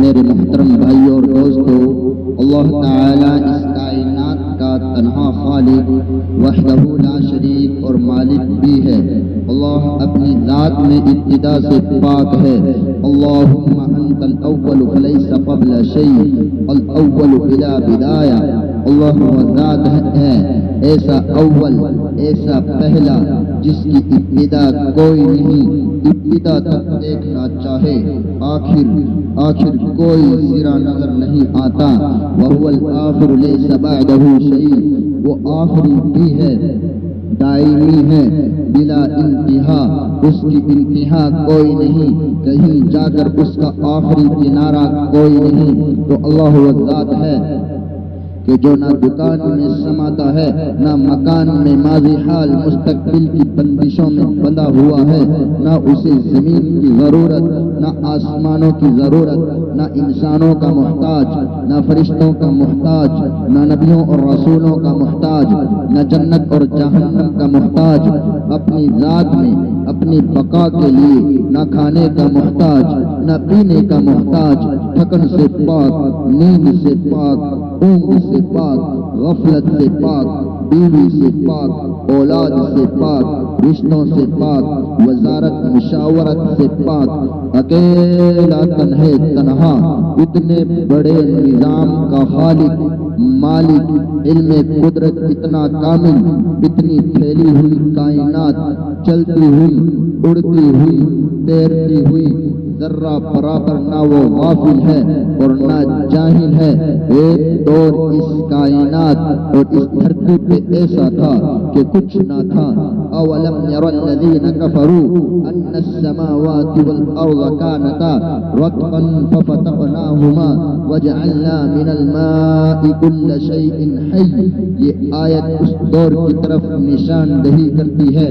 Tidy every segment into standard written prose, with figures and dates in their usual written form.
میرے محترم بھائی اور دوستو، اللہ تعالیٰ اس کائنات کا تنہا خالق، وحدہ لا شریک اور مالک بھی ہے۔ اللہ اپنی ذات میں ابتدا سے پاک ہے۔ اللہم انت الاول فلیس قبل شیء، الاول بلا بدایہ۔ اللہ وہ ذات ہے ایسا اول، ایسا پہلا جس کی ابتدا کوئی نہیں، ابتدا تک دیکھنا چاہے آخر کوئی سرا نظر نہیں آتا۔ وہو الآخر لیس بعدہ شیء، وہ آخری بھی ہے، دائمی ہے، بلا انتہا، اس کی انتہا کوئی نہیں، کہیں جا کر اس کا آخری کنارہ کوئی نہیں۔ تو اللہ وہ ذات ہے کہ جو نہ دکان میں سماتا ہے، نہ مکان میں ماضی حال مستقبل کی بندشوں میں بندھا ہوا ہے، نہ اسے زمین کی ضرورت، نہ آسمانوں کی ضرورت، نہ انسانوں کا محتاج، نہ فرشتوں کا محتاج، نہ نبیوں اور رسولوں کا محتاج، نہ جنت اور جہنم کا محتاج، اپنی ذات میں اپنی بقا کے لیے نہ کھانے کا محتاج، نہ پینے کا محتاج، تھکن سے پاک، نیند سے پاک، اونگ سے پاک، غفلت سے پاک، بیوی سے پاک، اولاد سے پاک، رشتوں سے پاک، وزارت مشاورت سے پاک، اکیلا تنہے تنہا، اتنے بڑے نظام کا خالق، مالک، علم قدرت اتنا کامل، اتنی پھیلی ہوئی کائنات، چلتی ہوئی، اڑتی ہوئی، تیرتی ہوئی، ذرہ برابر نہ وہ غافل ہے اور نہ جاہل ہے۔ ایک دور اس کائنات اور اس دھرتی پہ ایسا تھا کہ کچھ نہ تھا۔ اولم یر الذین کفروا ان السماوات والارض کانتا رتقا ففتقناہما وجعلنا من الماء کل شیء حی۔ یہ آیت اس دور کی طرف نشاندہی کرتی ہے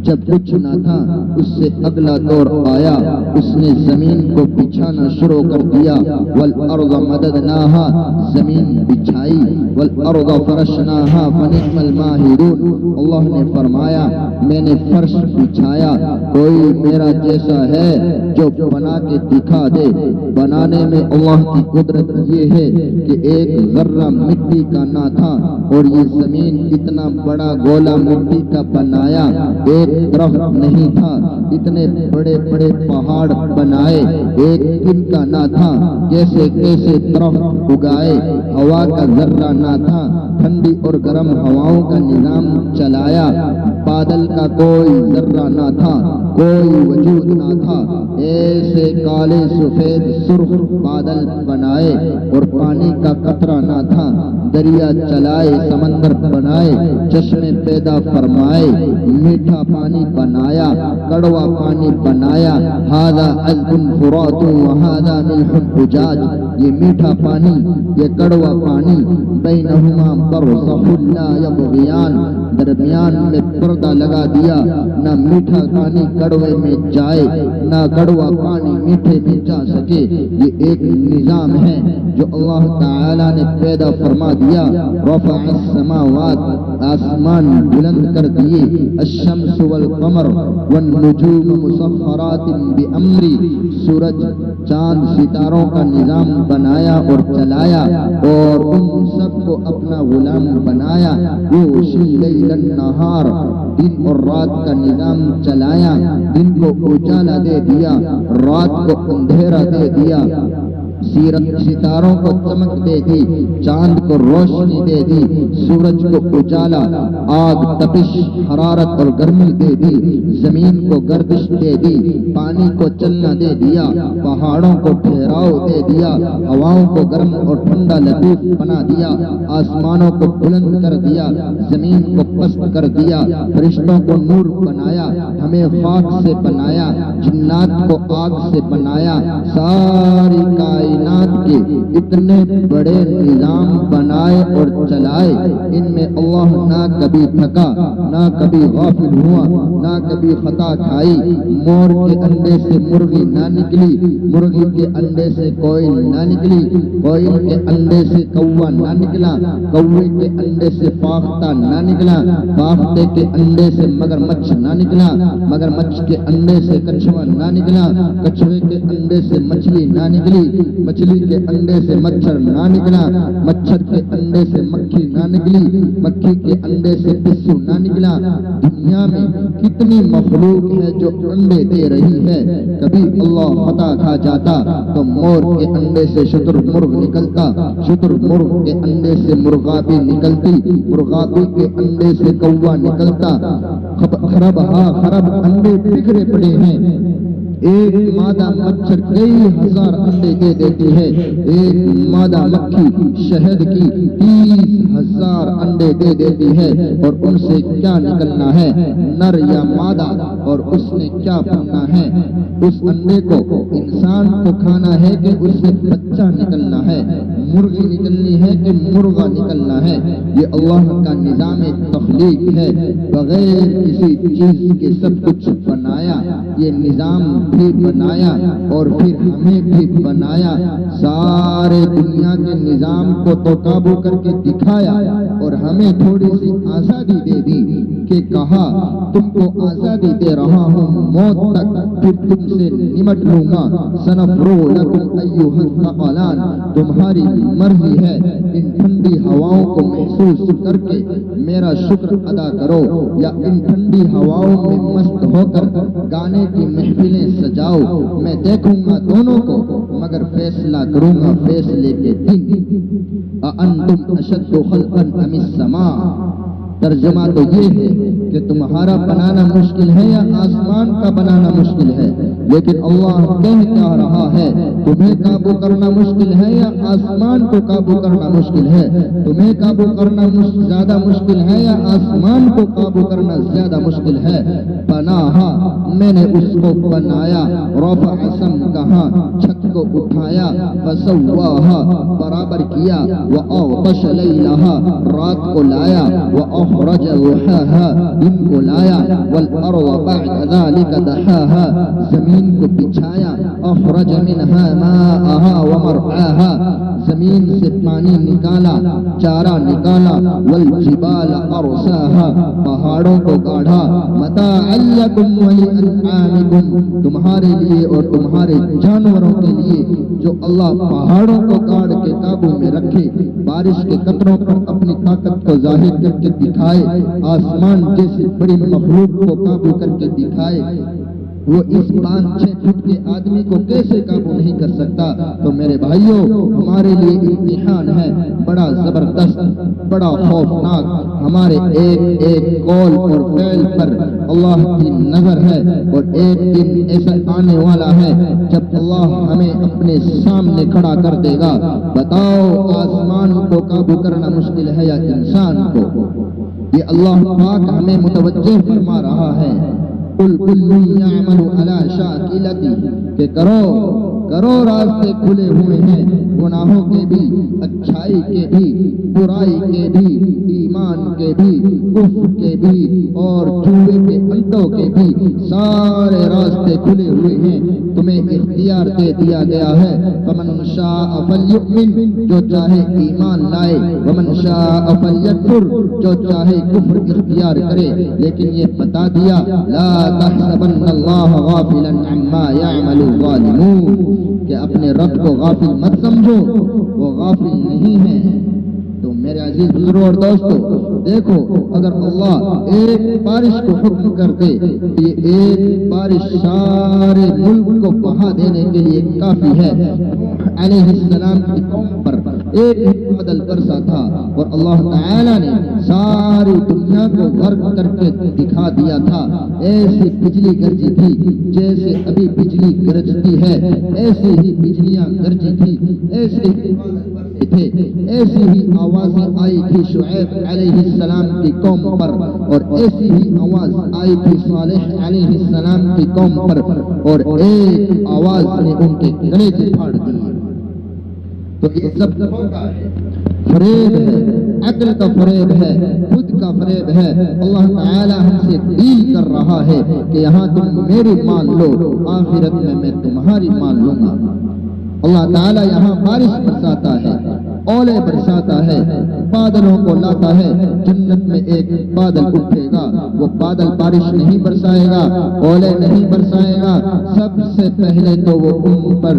جب کچھ نہ تھا، اس سے اگلا دور آیا، اس نے زمین کو بچھانا شروع کر دیا۔ والارض مددناہا، زمین بچھائی، والارض فرشناہا فنعم الماہدون، اللہ نے فرمایا میں نے فرش بچھایا، کوئی میرا جیسا ہے جو بنا کے دکھا دے۔ بنانے میں اللہ کی قدرت یہ ہے کہ ایک ذرہ مٹی کا نہ تھا اور یہ زمین اتنا بڑا گولا مٹی کا بنایا، ایک درخت نہیں تھا، اتنے بڑے بڑے پہاڑ بنائے، ایک دن کا نہ تھا، کیسے کیسے درخت اگائے، ہوا کا ذرہ نہ تھا، ٹھنڈی اور گرم ہواؤں کا نظام چلایا، بادل کا کوئی ذرہ نہ تھا، کوئی وجود نہ تھا، ایسے کالے سفید سرخ بادل بنائے اور پانی کا قطرہ نہ تھا، دریا چلائے، سمندر بنائے، چشمے پیدا فرمائے، میٹھا پانی بنایا، کڑوا پانی بنایا، ھذا عذب فرات وھذا ملح اجاج، یہ میٹھا پانی، یہ کڑوا پانی، بینہما برزخ لا یبغیان، درمیان میں پردہ لگا دیا، نہ میٹھا پانی کڑوے میں جائے، نہ کڑوا پانی میٹھے میں جا سکے۔ یہ ایک نظام ہے جو اللہ تعالی نے پیدا فرما دیا۔ رفع السماوات، آسمان بلند کر دیے، الشمس والقمر والنجوم مسخرات بامری، سورج چاند ستاروں کا نظام بنایا اور چلایا اور ان سب کو اپنا غلام بنایا۔ یغشی اللیل النہار، دن اور رات کا نظام چلایا، دن کو اجالا دے دیا، رات کو اندھیرا دے دیا، ستاروں کو چمک دے دی، چاند کو روشنی دے دی، سورج کو اجالا، آگ تپش حرارت اور گرمی دے دی، زمین کو گردش دے دی، پانی کو چلنا دے دیا، پہاڑوں کو ٹھہراؤ دے دیا، ہواؤں کو گرم اور ٹھنڈا لطیف بنا دیا، آسمانوں کو بلند کر دیا، زمین کو پست کر دیا، فرشتوں کو نور بنایا، ہمیں خاک سے بنایا، جنات کو آگ سے بنایا، ساری کائنات کے اتنے بڑے نظام بنائے اور چلائے، ان میں اللہ نہ کبھی تھکا، نہ کبھی غافل ہوا، نہ کبھی خطا کھائی۔ مور کے انڈے سے مرغی نہ نکلی، مرغی کے انڈے سے کوئل نہ نکلی، کوئل کے انڈے سے کوا نہ نکلا، کوے کے انڈے سے فاختہ نہ نکلا، فاختے کے انڈے سے مگرمچھ نہ نکلا، مگرمچھ کے انڈے سے کچھوا نہ نکلا، کچھوے کے انڈے سے مچھلی نہ نکلی، مچھلی کے انڈے سے مچھر نہ نکلا، مچھر کے انڈے سے مکھی نہ نکلی، مکھی کے انڈے سے پسو نہ نکلا۔ دنیا میں کتنی مخلوق ہے جو انڈے دے رہی ہے، کبھی اللہ خطا کھا جاتا تو مور کے انڈے سے شتر مرغ نکلتا، شتر مرغ کے انڈے سے مرغابی نکلتی، مرغابی کے انڈے سے کوا نکلتا۔ خرب خرب انڈے بکھرے پڑے ہیں، ایک مادہ مچھر کئی ہزار انڈے دے دیتی ہے، ایک مادہ مکھی شہد کی 30,000 انڈے دے دیتی ہے، اور ان سے کیا نکلنا ہے، نر یا مادہ، اور اس نے کیا بننا ہے۔ اس انڈے کو انسان کو کھانا ہے کہ اس سے بچہ نکلنا ہے، مرغی نکلنی ہے کہ مرغا نکلنا ہے۔ یہ اللہ کا نظام تخلیق ہے، بغیر کسی چیز کے سب کچھ بنایا، یہ نظام بھی بنایا اور پھر ہمیں بھی بنایا، سارے دنیا کے نظام کو تو قابو کر کے دکھایا، اور ہمیں تھوڑی سی آزادی دے دی کہ کہا تم کو آزادی دے رہا ہوں موت تک، پھر تم سے نمٹ لوں گا، سنفرغ لکم ایھا الثقلان، تمہاری مرضی ہے، ان ٹھنڈی ہواؤں کو محسوس کر کے میرا شکر ادا کرو، یا ان ٹھنڈی ہواؤں میں مست ہو کر گانے کی محفلیں سجاؤ، میں دیکھوں گا دونوں کو مگر فیصلہ کروں گا فیصلے کے دن۔ اَأَنتُمْ أَشَدُّ خَلْقًا أَمِ السَّمَاءُ، ترجمہ تو یہ ہے کہ تمہارا بنانا مشکل ہے یا آسمان کا بنانا مشکل ہے، لیکن اللہ کہہ کیا رہا ہے، تمہیں قابو کرنا مشکل ہے یا آسمان کو قابو کرنا مشکل ہے، تمہیں قابو کرنا زیادہ مشکل ہے یا آسمان کو قابو کرنا زیادہ مشکل ہے۔ بناہا، میں نے اس کو بنایا، رفع سم کہا، چھت کو اٹھایا، فسواہا، برابر کیا، وأغطش لیلہا، رات کو لایا، وأخرج ضحاها، دن کو لایا، والأرض بعد ذلك دحاها، زمین کو بچھایا، أخرج منها ماءها ومرعاها، زمین سے پانی نکالا، چارہ نکالا، والجبال أرساها، پہاڑوں کو گاڑھا، متاعا لکم ولأنعامکم، تمہارے لیے اور تمہارے جانوروں کے لیے، جو اللہ پہاڑوں کو گاڑ کے قابو میں رکھے، بارش کے قطروں پر اپنی طاقت کو ظاہر کر کے دکھائے، آسمان جیسی بڑی مخلوق کو قابو کر کے دکھائے، وہ اس 5-6 فٹ کے آدمی کو کیسے قابو نہیں کر سکتا؟ تو میرے بھائیوں، ہمارے لیے امتحان ہے بڑا زبردست، بڑا خوفناک، ہمارے ایک ایک قول اور فعل پر اللہ کی نظر ہے، اور ایک دن ایسا آنے والا ہے جب اللہ ہمیں اپنے سامنے کھڑا کر دے گا۔ بتاؤ آسمان کو قابو کرنا مشکل ہے یا انسان کو؟ یہ اللہ پاک ہمیں متوجہ فرما رہا ہے، قل کل یعمل علی شاکلتی، کہ کرو راستے کھلے ہوئے ہیں، گناہوں کے بھی، اچھائی کے بھی، برائی کے بھی، ایمان کے بھی، کفر کے بھی، اور جوئے کے انٹوں کے بھی، سارے راستے کھلے ہوئے ہیں، تمہیں اختیار دے دیا گیا ہے۔ فمن شاء فلیؤمن، جو چاہے ایمان لائے، ومن شاء فلیکفر، جو چاہے کفر اختیار کرے، لیکن یہ بتا دیا لا تحسبن اللہ غافلا عما يعمل الظالمون، کہ اپنے رب کو غافل مت سمجھو، وہ غافل نہیں ہے۔ تو میرے عزیز بزرگوں اور دوستو، دیکھو اگر اللہ ایک بارش کو حکم کر دے، یہ ایک بارش سارے ملک کو بہا دینے کے لیے کافی ہے۔ علیہ السلام کی قوم پر ایک بادل برسا تھا، اور اللہ تعالیٰ نے ساری دنیا کو غرق کر کے دکھا دیا تھا۔ ایسی بجلی گرجی تھی جیسے ابھی بجلی گرجتی ہے، ایسی ہی بجلیاں گرجی تھی، ایسے ہی تھے، ایسی ہی آوازیں آئی تھی شعیب علیہ السلام کی قوم پر، اور ایسی ہی آواز آئی تھی صالح علیہ السلام کی قوم پر، اور ایک آواز نے ان کے کلیجے پھاڑ دیے۔ تو یہ سب دھوکہ ہے، فریب ہے، عقل کا فریب ہے، خود کا فریب ہے۔ اللہ تعالی ہم سے ڈیل کر رہا ہے کہ یہاں تم میری مان لو، آخرت میں تمہاری مان لوں گا۔ اللہ تعالی یہاں بارش برساتا ہے، اولے برساتا ہے، بادلوں کو لاتا ہے۔ جنت میں ایک بادل اٹھے گا، وہ بادل بارش نہیں برسائے گا، اولے نہیں برسائے گا، سب سے پہلے تو وہ ان پر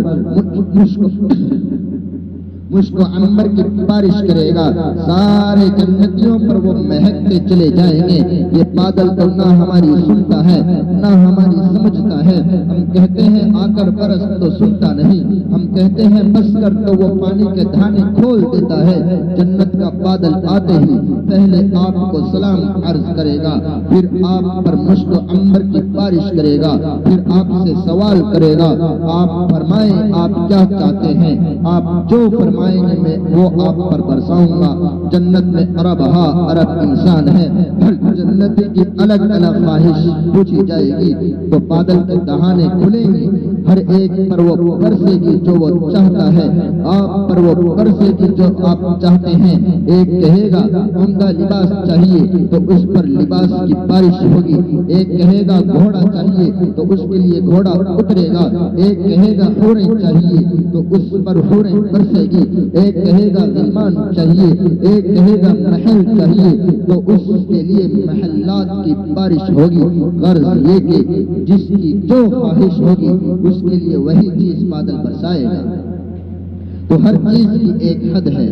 مشک و عنبر کی بارش کرے گا، سارے جنتیوں پر وہ مہکتے چلے جائیں گے۔ یہ بادل تو نہ ہماری سنتا ہے نہ ہماری سمجھتا ہے، ہم کہتے ہیں آ کر برس تو سنتا نہیں، ہم کہتے ہیں بس کر تو وہ پانی کے دھانے کھول دیتا ہے۔ جنت کا بادل آتے ہی پہلے آپ کو سلام عرض کرے گا، پھر آپ پر مشک و عنبر کی بارش کرے گا، پھر آپ سے سوال کرے گا، آپ فرمائیں آپ کیا چاہتے ہیں، آپ جو فرمائیں میں وہ آپ پر برساؤں گا۔ جنت میں ارب انسان ہے، ہر جنتی کی الگ الگ خواہش پوچھی جائے گی، تو بادل کے دہانے کھلیں گے، ہر ایک پر وہ برسے گی جو وہ چاہتا ہے، آپ پر وہ برسے گی جو آپ چاہتے ہیں۔ ایک کہے گا عمدہ لباس چاہیے تو اس پر لباس کی بارش ہوگی، ایک کہے گا گھوڑا چاہیے تو اس کے لیے گھوڑا اترے گا، ایک کہے گا حوریں چاہیے تو اس پر حوریں برسے گی، ایک کہے گا غلمان چاہیے، ایک کہے گا محل چاہیے تو اس کے لیے محلات کی بارش ہوگی۔ غرض یہ کہ جس کی جو خواہش ہوگی اس کے لیے وہی چیز بادل برسائے گا۔ تو ہر چیز کی ایک حد ہے،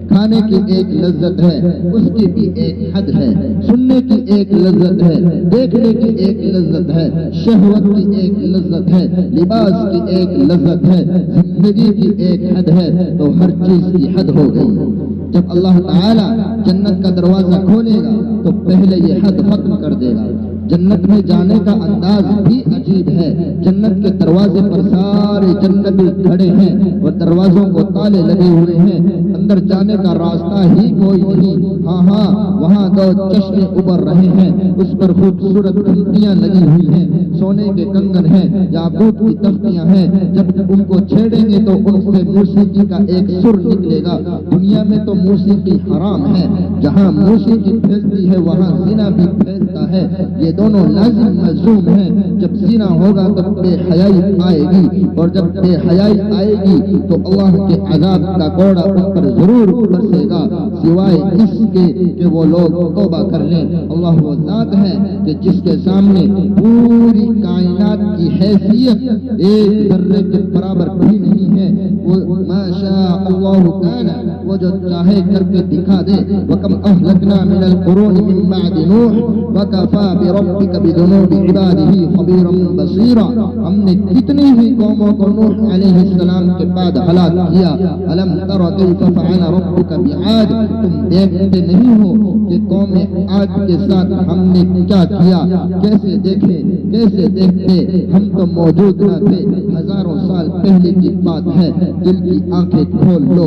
کھانے کی ایک لذت ہے، اس کی بھی ایک حد ہے، سننے کی ایک لذت ہے، دیکھنے کی ایک لذت ہے، شہوت کی ایک لذت ہے، لباس کی ایک لذت ہے، زندگی کی ایک حد ہے، تو ہر چیز کی حد ہو گئی۔ جب اللہ تعالی جنت کا دروازہ کھولے گا تو پہلے یہ حد ختم کر دے گا۔ جنت میں جانے کا انداز بھی عجیب ہے، جنت کے دروازے پر سارے جنتی کھڑے ہیں اور دروازوں کو تالے لگے ہوئے ہیں، اندر جانے کا راستہ ہی کوئی نہیں۔ ہاں وہاں دو چشمے ابھر رہے ہیں، اس پر خوبصورت گھنٹیاں لگی ہوئی ہیں، سونے کے کنگن ہیں، یاقوت کی تختیاں ہیں، جب ان کو چھیڑیں گے تو ان سے موسیقی کا ایک سر نکلے گا۔ دنیا میں تو موسیقی حرام ہے، جہاں موسیقی پھیلتی ہے وہاں زنا بھی پھیلتا ہے، یہ دونوں لازم ملزوم ہیں۔ جب زنا ہوگا تب بے حیائی آئے گی، اور جب بے حیائی آئے گی تو اللہ کے عذاب کا کوڑا ان پر ضرور برسے گا، سوائے اس کے کہ وہ لوگ توبہ کر لیں۔ اللہ وہ ذات ہے کہ جس کے سامنے پوری کائنات کی حیثیت ایک ذرے کے برابر بھی نہیں ہے، وہ ما شاء اللہ کان، وہ جو چاہے کر کے دکھا دے۔ وَكَمْ أَهْلَكْنَا مِنَ الْقُرُونِ مِن بَعْدِ نُوحٍ وَكَفَىٰ بِرَبِّكَ بِذُنُوبِ عِبَادِهِ خَبِيرًا بَصِيرًا، ہم نے کتنی ہی قوموں کو نوح علیہ السلام کے بعد ہلاک کیا۔ أَلَمْ تَرَ كَيْفَ فَعَلَ رَبُّكَ بِعَادٍ، تم دیکھتے نہیں ہو کہ قوم عاد کے ساتھ ہم نے کیا کیا؟ کیسے دیکھے کیسے دیکھتے، ہم تو موجود نہ تھے، ہزاروں سال پہلے کی بات ہے۔ دل کی آنکھیں کھول لو،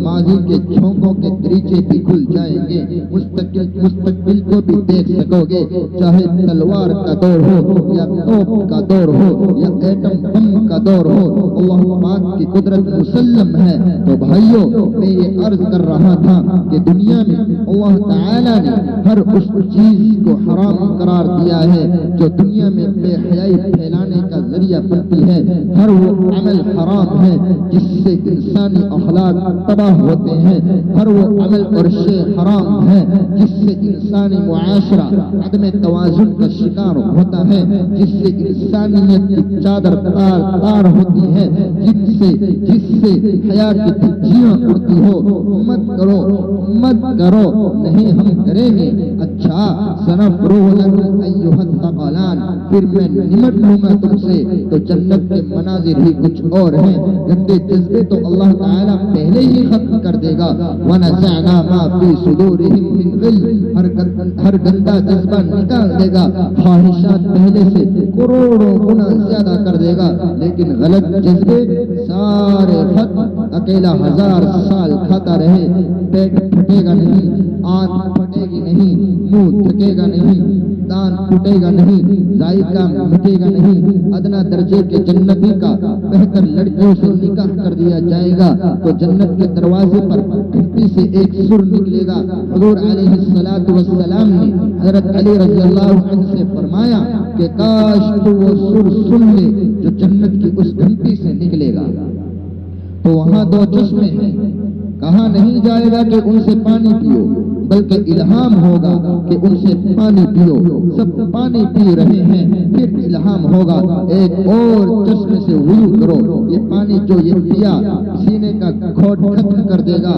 ماضی کے جھونکوں کے دریچے بھی کھل جائیں گے، مستقبل کو بھی دیکھ سکو گے، چاہے تلوار کا دور ہو یا توپ کا دور ہو یا ایٹم بم کا دور ہو، اللہ پاک کی قدرت مسلم ہے۔ تو بھائیوں، میں یہ عرض کر رہا تھا کہ دنیا میں اللہ تعالی نے ہر اس چیز کو حرام قرار دیا ہے جو دنیا میں بے حیائی پھیلانے کا ذریعہ بنتی ہے، ہر وہ عمل حرام ہے جس سے انسانی اخلاق تباہ ہوتے ہیں، ہر وہ عمل اور شے حرام ہے جس سے انسانی معاشرہ عدم توازن کا شکار ہوتا ہے، جس سے انسانیت کی چادر تار ہوتی ہے، جس سے حیا کی دھجیاں اڑتی ہو۔ مت کرو نہیں ہم کریں گے، اچھا سنفرغ لکم ایھا الثقلان، پھر میں نمٹ لوں گا تم سے۔ تو جنت کے مناظر ہی کچھ اور ہیں، گندے جذبے تو اللہ تعالیٰ پہلے ہی ختم کر دے گا۔ وَنَزَعْنَا مَا فِي صُدُورِهِم مِّن غِلٍّ، ہر گندا جذبہ نکال دے گا، خواہشات پہلے سے کروڑوں گنا زیادہ کر دے گا، لیکن غلط جذبے سارے ختم۔ اکیلا 1000 سال کھاتا رہے، پیٹ پھٹے گا نہیں، آنکھ پھٹے گی نہیں، منہ تھکے گا نہیں، دان ٹوٹے گا نہیں، ذائقہ مٹے گا نہیں، ادنا درجے کے جنتی کا بہتر لڑکیوں سے نکاح کر دیا جائے گا تو جنت کے دروازے پر گھنٹی سے ایک سر نکلے گا۔ حضور علیہ الصلوۃ والسلام نے حضرت علی رضی اللہ عنہ سے فرمایا کہ کاش تو وہ سر سن لے جو جنت کی اس گھنٹی سے نکلے گا۔ تو وہاں دو چشمے ہیں، کہا نہیں جائے گا کہ ان سے پانی پیو، بلکہ الہام ہوگا کہ ان سے پانی پیو۔ سب پانی پی رہے ہیں، پھر الہام ہوگا ایک اور چشمے سے وضو کرو، یہ پانی جو یہ پیا سینے کا گھوٹ ختم کر دے گا،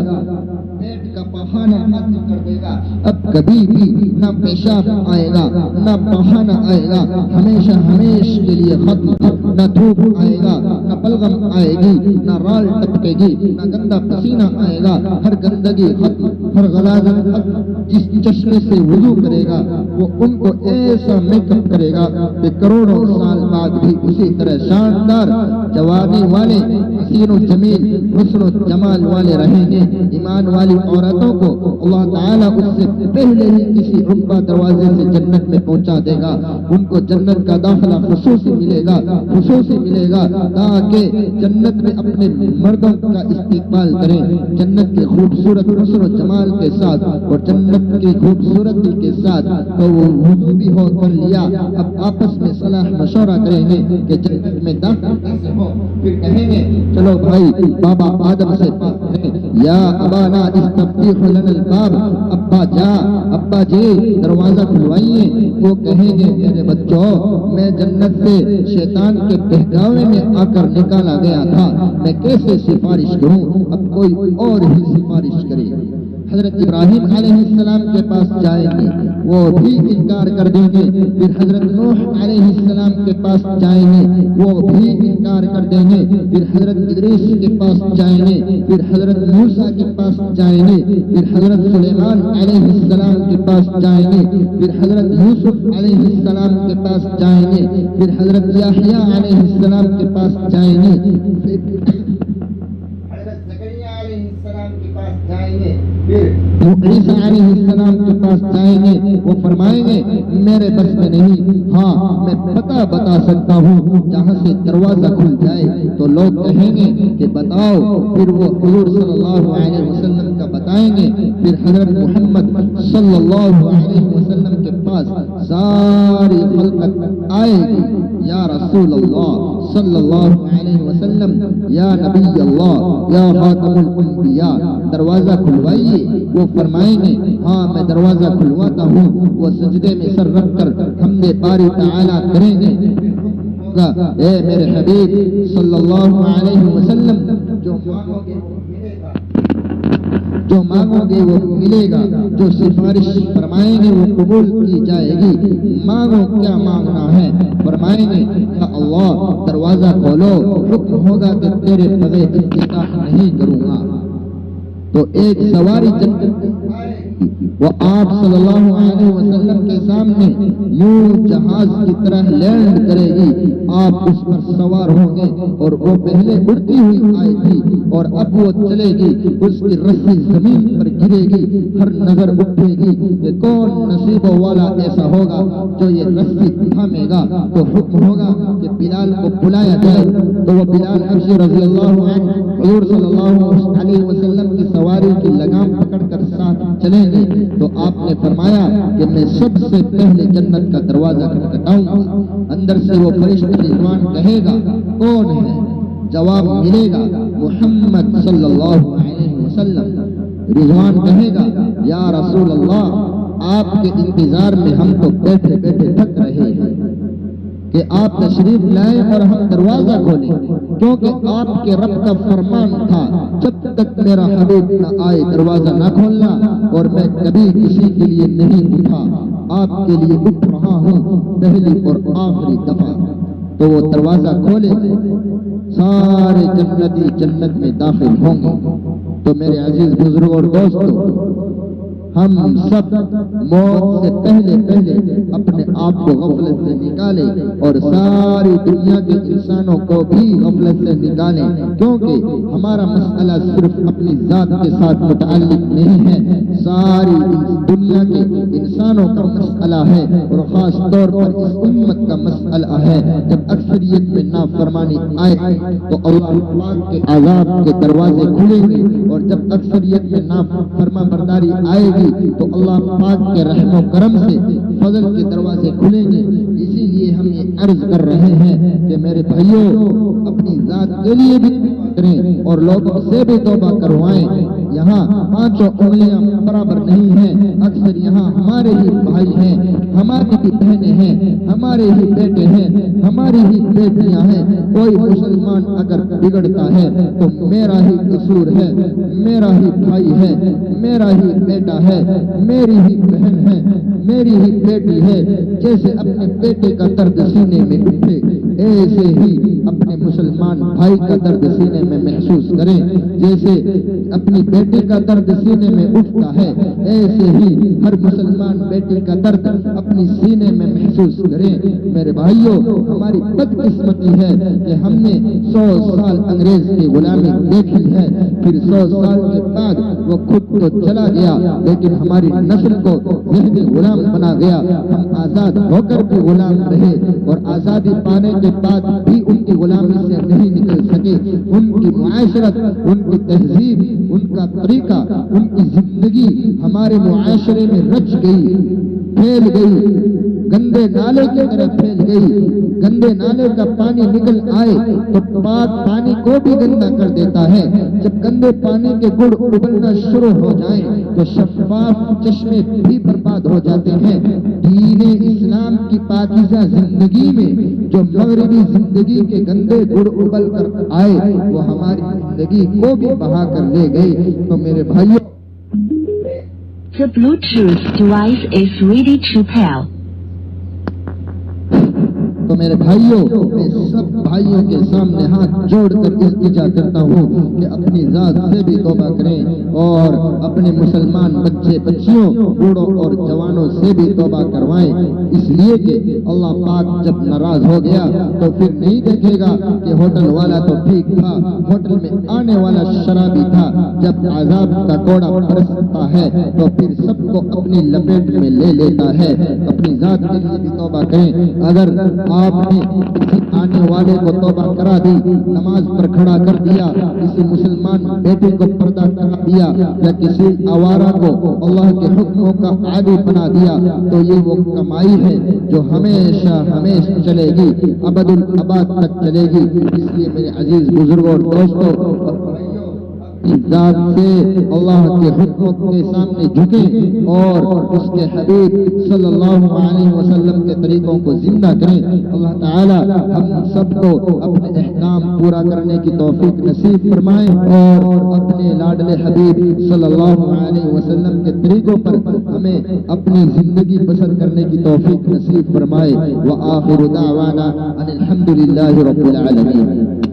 پیٹ کا بہانا ختم کر دے گا، اب کبھی بھی نہ پیشاب آئے گا نہ بہانا آئے گا، ہمیشہ ہمیش کے لیے ختم، نہ دھوپ آئے گا نہ بلغم آئے گی، نہ رال ٹپکے گی نہ گندا پسینہ آئے گا، ہر گندگی ختم، ہر غلاظت ختم۔ جس چشمے سے وضو کرے گا وہ ان کو ایسا میک اپ کرے گا کہ کروڑوں سال بعد بھی اسی طرح شاندار جوانی والے، حسین و جمیل، حسن و جمال والے رہیں گے۔ ایمان والی عورتوں کو اللہ تعالیٰ اس سے پہلے ہی کسی عقبہ دروازے سے جنت میں پہنچا دے گا، ان کو جنت کا داخلہ خصوصی ملے گا، خصوصی ملے گا، تاکہ جنت میں اپنے مردوں کا استقبال کریں، جنت کے خوبصورت حسن و جمال کے ساتھ اور جنت کی خوبصورتی کے ساتھ۔ تو وہ وضو بھی ہو کر لیا، اب آپس میں صلاح مشورہ کریں گے کہ جنت میں داخل کیسے ہو، پھر کہیں گے چلو بھائی بابا آدم سے بات کریں، یا ابانا استفتح لنا الباب، ابا جی دروازہ کھلوائیے۔ وہ کہیں گے میرے بچوں میں جنت سے شیطان کے بہکاوے میں آ کر نکالا گیا تھا، میں کیسے سفارش کروں، اب کوئی اور ہی سفارش کرے۔ حضرت ابراہیم علیہ السلام کے پاس جائیں گے، وہ بھی انکار کر دیں گے، پھر حضرت نوح علیہ السلام کے پاس جائیں گے، وہ بھی انکار کر دیں گے، پھر حضرت ادریس کے پاس جائیں گے، پھر حضرت موسیٰ کے پاس جائیں گے، پھر حضرت سلیمان علیہ السلام کے پاس جائیں گے، پھر حضرت یوسف علیہ السلام کے پاس جائیں گے، پھر حضرت یحییٰ علیہ السلام کے پاس جائیں گے، پھر عیسیٰ علیہ السلام کے پاس جائیں گے، وہ فرمائیں گے میرے بس میں نہیں، ہاں میں پتہ بتا سکتا ہوں جہاں سے دروازہ کھل جائے۔ تو لوگ کہیں گے کہ بتاؤ، پھر وہ حضور صلی اللہ علیہ وسلم کا بتائیں گے، پھر حضرت محمد صلی اللہ علیہ وسلم کے پاس ساری خلقت آئے گی، یا رسول اللہ صلی اللہ علیہ وسلم، یا نبی اللہ، یا خاتم الانبیاء، دروازہ کھلوائیے۔ وہ فرمائیں گے ہاں میں دروازہ کھلواتا ہوں، وہ سجدے میں سر رکھ کر حمد باری تعالیٰ کریں گے، اے میرے حبیب صلی اللہ علیہ وسلم، جو مانگو گے وہ ملے گا، جو سفارش فرمائیں گے وہ قبول کی جائے گی، مانگو کیا مانگنا ہے، فرمائیں گے یا اللہ دروازہ کھولو، حکم ہوگا کہ تیرے بغیر افتتاح نہیں کروں گا۔ تو ایک سواری جنت وہ آپ صلی اللہ علیہ وسلم کے سامنے یوں جہاز کی طرح لینڈ کرے گی، آپ اس پر سوار ہوں گے، اور وہ پہلے اڑتی ہوئی آئی تھی اور اب وہ چلے گی، اس کی رسی زمین پر گرے گی، ہر نظر اٹھے گی کہ کون نصیب والا ایسا ہوگا جو یہ رسی تھامے گا۔ تو حکم ہوگا کہ بلال کو بلایا جائے، تو وہ بلال حبشی رضی اللہ عنہ حضور صلی اللہ علیہ وسلم کی سواری کی لگام پکڑ کر ساتھ چلیں گے۔ تو آپ نے فرمایا کہ میں سب سے پہلے جنت کا دروازہ کھٹکھٹاؤں گا، اندر سے وہ فرشتہ رضوان کہے گا کون ہے، جواب ملے گا محمد صلی اللہ علیہ وسلم۔ رضوان کہے گا یا رسول اللہ آپ کے انتظار میں ہم تو بیٹھے بیٹھے تھک رہے ہیں کہ آپ تشریف لائیں اور ہم دروازہ کھولیں، کیونکہ آپ کے رب کا فرمان تھا جب تک میرا حبیب نہ آئے دروازہ نہ کھولنا، اور میں کبھی کسی کے لیے نہیں اٹھا، آپ کے لیے اٹھ رہا ہوں پہلی اور آخری دفعہ۔ تو وہ دروازہ کھولے گے، سارے جنتی جنت میں داخل ہوں گے۔ تو میرے عزیز بزرگوں اور دوستوں، ہم سب موت سے پہلے اپنے آپ کو غفلت سے نکالیں اور ساری دنیا کے انسانوں کو بھی غفلت سے نکالیں، کیونکہ ہم ہمارا مسئلہ صرف اپنی ذات کے ساتھ متعلق نہیں ہے، ساری دنیا کے انسانوں کا مسئلہ ہے، اور خاص طور پر اس امت کا مسئلہ ہے۔ جب اکثریت میں نافرمانی آئے تو اللہ پاک کے عذاب کے دروازے کھلیں گے، اور جب اکثریت میں نافرما برداری آئے گی تو اللہ پاک کے رحم و کرم سے فضل کے دروازے کھلیں گے۔ اسی لیے ہم یہ عرض کر رہے ہیں کہ میرے بھائیوں، اپنی ذات کے لیے بھی کریں اور لوگوں سے بھی توبہ کروائیں۔ یہاں پانچوں انگلیاں برابر نہیں ہیں، اکثر یہاں ہمارے ہی بھائی ہیں، ہماری ہی بہنیں ہیں، ہمارے ہی بیٹے ہیں، ہماری ہی بیٹیاں ہیں۔ کوئی مسلمان اگر بگڑتا ہے تو میرا ہی قصور ہے، میرا ہی بھائی ہے، میرا ہی بیٹا ہے، میری ہی بہن ہے، میری ہی بیٹی ہے۔ جیسے اپنے بیٹے کا درد سینے میں اٹھے، ایسے ہی اپنے مسلمان بھائی کا درد سینے میں محسوس کریں۔ جیسے اپنی بیٹی کا درد سینے میں اٹھتا ہے، ایسے ہی ہر مسلمان بیٹی کا درد اپنی سینے میں محسوس کریں۔ میرے بھائیوں، ہماری بدقسمتی ہے کہ ہم نے 100 سال انگریز کی غلامی دیکھی ہے، پھر 100 سال کے بعد وہ خود تو چلا گیا لیکن ہماری نسل کو ذہنی غلام بنا گیا۔ ہم آزاد ہو کر بھی غلام رہے، اور آزادی پانے کے بعد بھی ان کی غلامی سے نہیں نکل سکے۔ ان کی معاشرت، ان کی تہذیب، ان کا طریقہ، ان کی زندگی ہمارے معاشرے میں رچ گئی، پھیل گئی، گندے نالے کی طرح پھیل گئی۔ گندے نالے کا پانی نکل آئے تو پاک پانی کو بھی گندا کر دیتا ہے۔ جب گندے پانی کے گڑ ابلنا شروع ہو جائیں تو شفاف چشمے بھی برباد ہو جاتے ہیں۔ دین اسلام کی پاکیزہ زندگی میں جو مغربی زندگی کے گندے گڑ ابل کر آئے وہ ہماری زندگی کو بھی بہا کر لے گئے۔ تو میرے بھائیوں، The Bluetooth device is ready to pair. تو میرے بھائیوں، میں سب بھائیوں کے سامنے ہاتھ جوڑ کر التجا کرتا ہوں کہ اپنی ذات سے بھی توبہ کریں، اور اپنے مسلمان بچے بچیوں، بوڑھوں اور جوانوں سے بھی توبہ کروائیں۔ اس لیے کہ اللہ پاک جب ناراض ہو گیا تو پھر نہیں دیکھے گا کہ ہوٹل والا تو ٹھیک تھا، ہوٹل میں آنے والا شرابی تھا۔ جب عذاب کا کوڑا برستا ہے تو پھر سب کو اپنی لپیٹ میں لے لیتا ہے۔ اپنی ذات کے لیے بھی توبہ کریں۔ اگر آپ نے کسی آنے والے کو توبہ کرا دی، نماز پر کھڑا کر دیا، کسی مسلمان بیٹے کو پردہ کرا دیا، یا کسی آوارہ کو اللہ کے حکموں کا عادی بنا دیا، تو یہ وہ کمائی ہے جو ہمیشہ ہمیشہ چلے گی، ابد الاباد تک چلے گی۔ اس لیے میرے عزیز بزرگوں اور دوستوں، ذات سے اللہ کے حکموں کے سامنے جھکیں اور اس کے حبیب صلی اللہ علیہ وسلم کے طریقوں کو زندہ کریں۔ اللہ تعالی ہم سب کو اپنے احکام پورا کرنے کی توفیق نصیب فرمائے، اور اپنے لاڈلے حبیب صلی اللہ علیہ وسلم کے طریقوں پر ہمیں اپنی زندگی بسر کرنے کی توفیق نصیب فرمائے۔ وآخر دعوانا ان الحمد للہ رب العالمین۔